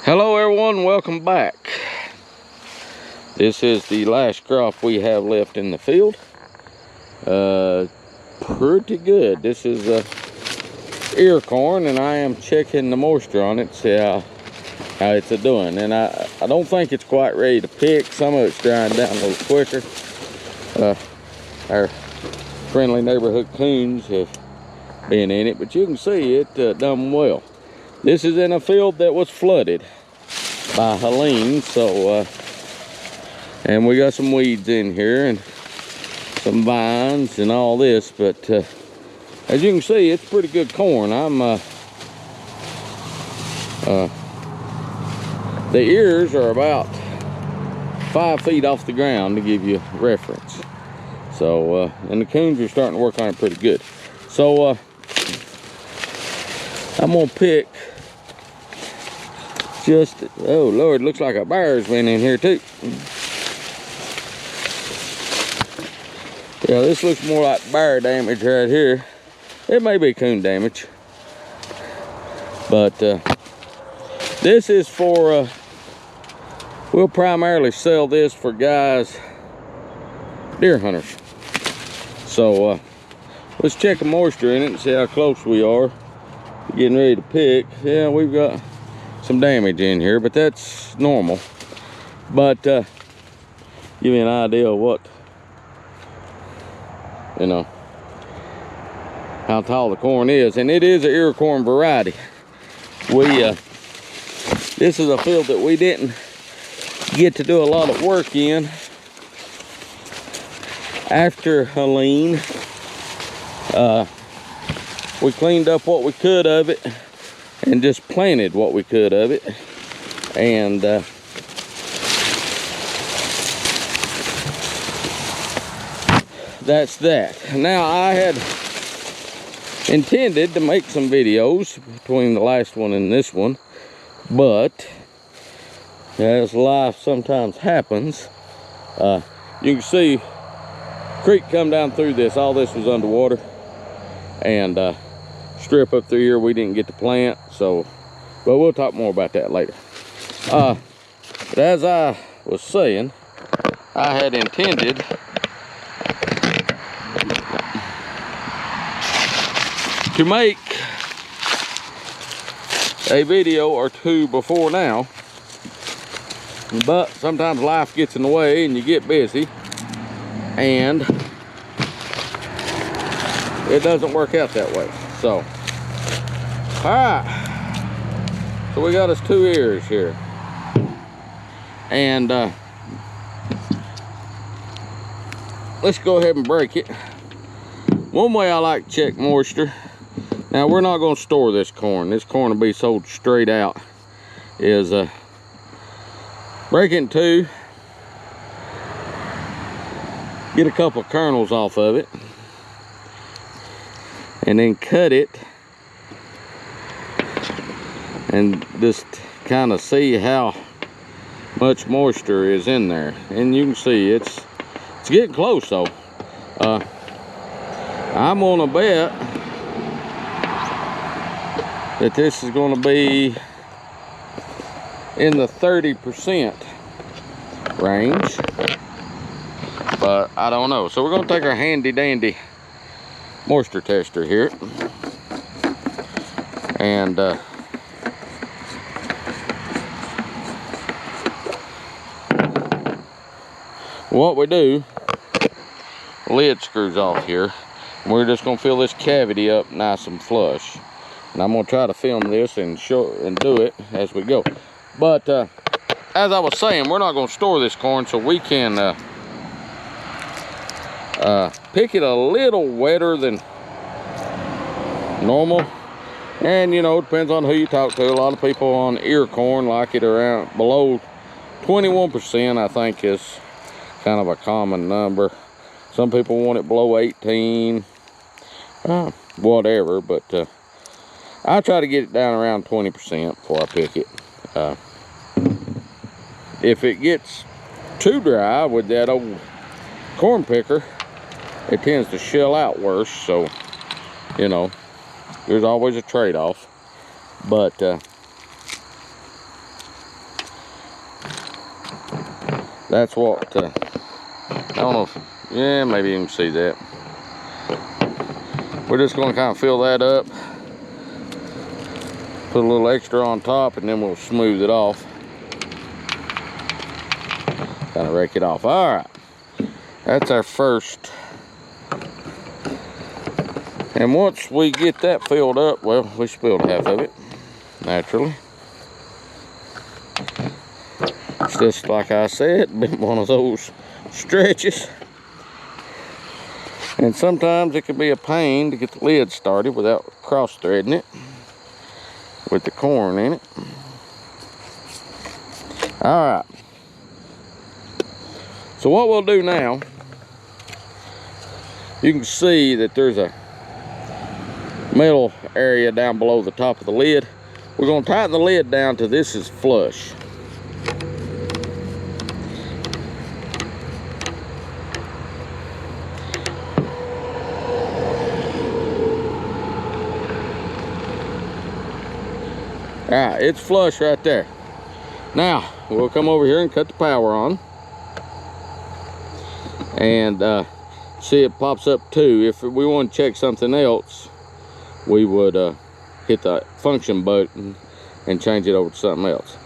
Hello everyone, welcome back. This is the last crop we have left in the field. Pretty good. This is ear corn, and I am checking the moisture on it, see how it's doing. And I don't think it's quite ready to pick. Some of it's drying down a little quicker. Our friendly neighborhood coons have been in it, but you can see it done well. This is in a field that was flooded by Helene, so and we got some weeds in here and some vines and all this, but as you can see, it's pretty good corn. The ears are about 5 feet off the ground, to give you reference. So and the coons are starting to work on it pretty good. So I'm gonna pick just, oh Lord, looks like a bear's been in here too. Yeah, this looks more like bear damage right here. It may be coon damage, but this is for we'll primarily sell this for guys, deer hunters. So let's check the moisture in it and see how close we are to getting ready to pick. Yeah, we've got some damage in here, but that's normal. But give me an idea of what, you know, how tall the corn is. And it is an ear corn variety. This is a field that we didn't get to do a lot of work in after Helene. We cleaned up what we could of it and just planted what we could of it, and that's that. Now, I had intended to make some videos between the last one and this one, but as life sometimes happens, you can see creek come down through this. All this was underwater, and strip up through here we didn't get to plant, so, but we'll talk more about that later. But as I was saying, I had intended to make a video or two before now, but sometimes life gets in the way and you get busy and it doesn't work out that way. So, all right, so we got us 2 ears here, and let's go ahead and break it. One way I like to check moisture, now we're not going to store this corn. This corn will be sold straight out, is break it in 2, get a couple of kernels off of it, and then cut it and just kind of see how much moisture is in there. And you can see it's getting close though. I'm gonna bet that this is gonna be in the 30% range, but I don't know. So we're gonna take our handy dandy moisture tester here, and what we do, the lid screws off here, and we're just gonna fill this cavity up nice and flush. And I'm gonna try to film this and show and do it as we go. But as I was saying, we're not gonna store this corn, so we can pick it a little wetter than normal. And you know, it depends on who you talk to. A lot of people on ear corn like it around below 21%, I think is kind of a common number. Some people want it below 18, whatever, but I try to get it down around 20% before I pick it. If it gets too dry with that old corn picker, it tends to shell out worse. So, you know, there's always a trade-off. But That's what, I don't know if, yeah, maybe you can see that. We're just going to kind of fill that up. Put a little extra on top, and then we'll smooth it off. Kind of rake it off. All right, that's our first. And once we get that filled up, well, we spilled half of it, naturally. It's just like I said, been one of those stretches. And sometimes it can be a pain to get the lid started without cross-threading it with the corn in it. All right. So what we'll do now, you can see that there's a metal area down below the top of the lid. We're going to tighten the lid down till this is flush. All right, it's flush right there. Now, we'll come over here and cut the power on. And see, it pops up too. If we want to check something else, we would hit the function button and change it over to something else.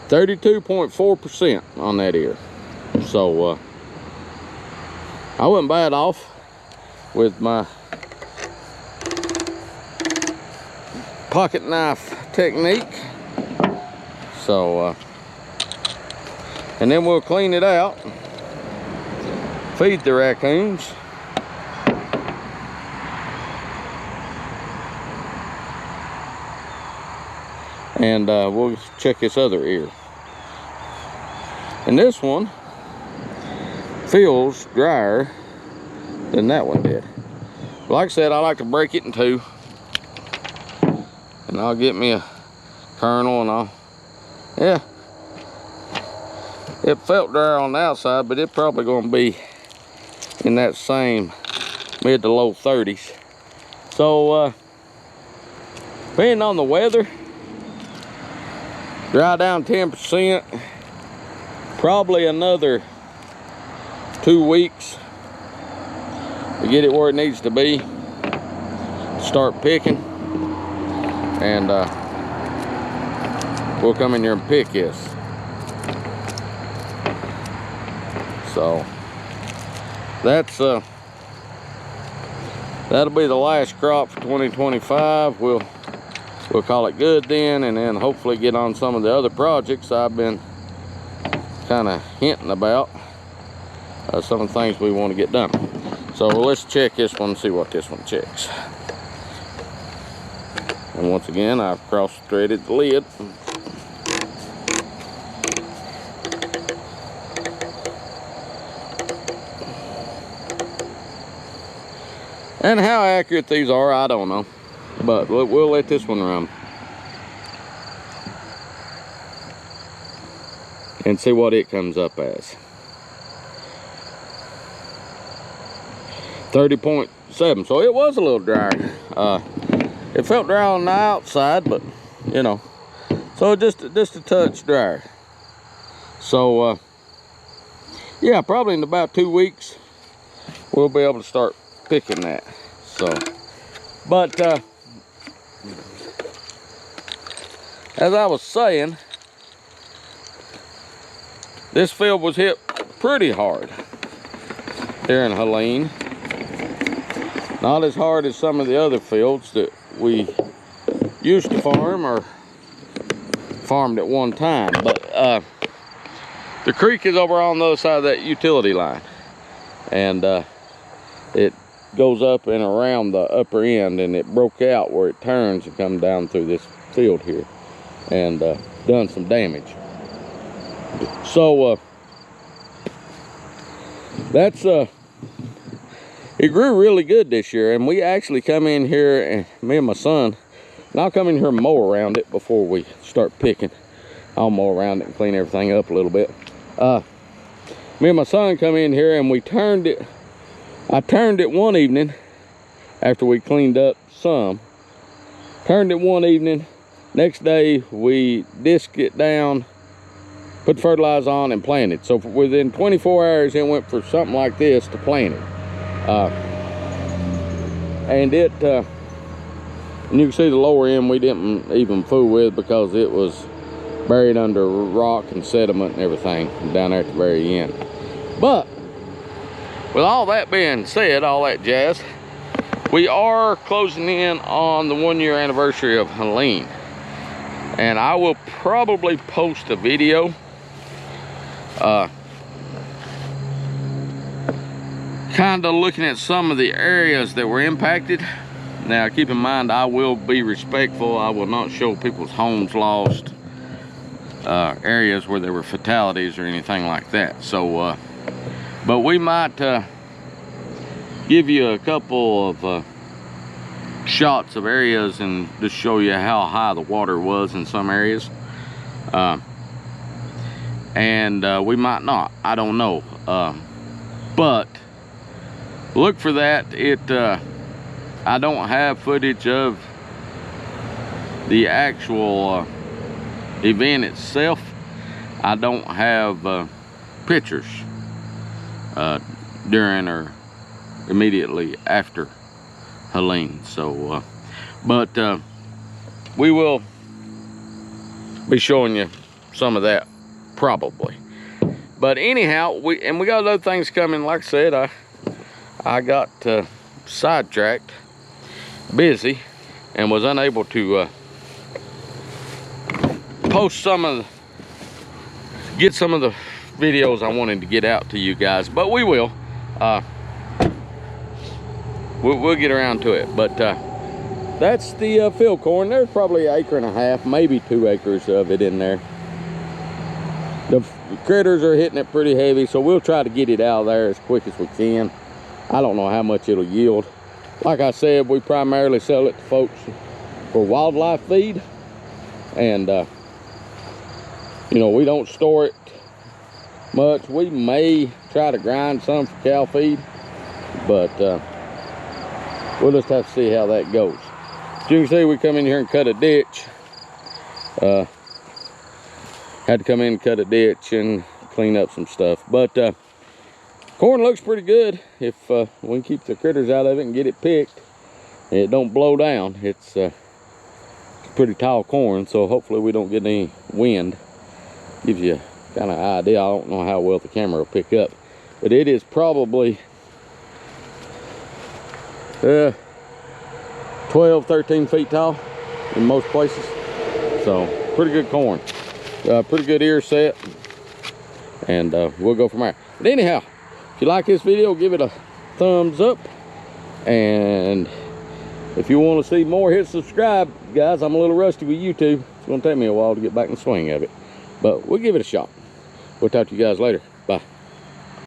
32.4% on that ear. So I wasn't bad off with my pocket knife technique. So and then we'll clean it out, feed the raccoons, and we'll check this other ear. And this one feels drier than that one did. Like I said, I like to break it in two, and I'll get me a kernel, and yeah, it felt dry on the outside, but it's probably going to be in that same mid to low 30s. So depending on the weather, dry down 10%, probably another 2 weeks to get it where it needs to be. Start picking, and we'll come in here and pick this. So that's that'll be the last crop for 2025. We'll call it good then, and then hopefully get on some of the other projects I've been kind of hinting about, some of the things we want to get done. So let's check this one and see what this one checks. And once again, I've cross-threaded the lid. And how accurate these are, I don't know. But we'll let this one run and see what it comes up as. 30.7, so it was a little drier. It felt dry on the outside, but you know, so just a touch drier. So yeah, probably in about 2 weeks we'll be able to start picking that. So, but as I was saying, this field was hit pretty hard here in Helene. Not as hard as some of the other fields that we used to farm or farmed at one time, but the creek is over on the other side of that utility line, and it goes up and around the upper end, and it broke out where it turns and comes down through this field here, and done some damage. So that's it grew really good this year, and we actually come in here, and me and my son, and I'll come in here and mow around it before we start picking. I'll mow around it and clean everything up a little bit. Me and my son come in here, and we turned it. I turned it one evening after we cleaned up some. Turned it one evening. Next day we disked it down, put fertilizer on and planted. So within 24 hours, it went for something like this to planted. And it, and you can see the lower end we didn't even fool with because it was buried under rock and sediment and everything down there at the very end. But with all that being said, all that jazz, we are closing in on the 1-year anniversary of Helene. And I will probably post a video kind of looking at some of the areas that were impacted. Now keep in mind, I will be respectful. I will not show people's homes lost, areas where there were fatalities or anything like that. So but we might give you a couple of shots of areas and just show you how high the water was in some areas. And we might not, I don't know, but look for that. I don't have footage of the actual event itself. I don't have pictures during or immediately after Helene. So but we will be showing you some of that probably. But anyhow, we got other things coming. Like I said, I got sidetracked, busy, and was unable to get some of the videos I wanted to get out to you guys. But we will. We'll get around to it. But that's the field corn. There's probably 1.5 acres, maybe 2 acres of it in there. The critters are hitting it pretty heavy, so we'll try to get it out of there as quick as we can. I don't know how much it'll yield. Like I said, we primarily sell it to folks for wildlife feed. And, you know, we don't store it much. We may try to grind some for cow feed, but we'll just have to see how that goes. As you can see, we come in here and cut a ditch. Had to come in and cut a ditch and clean up some stuff. But corn looks pretty good. If we can keep the critters out of it and get it picked, and it don't blow down. It's pretty tall corn, so hopefully we don't get any wind. Gives you kind of idea. I don't know how well the camera will pick up, but it is probably 12, 13 feet tall in most places. So pretty good corn. Pretty good ear set, and we'll go from there. But anyhow, if you like this video, give it a thumbs up, and if you want to see more, hit subscribe. Guys, I'm a little rusty with YouTube. It's going to take me a while to get back in the swing of it, but we'll give it a shot. We'll talk to you guys later.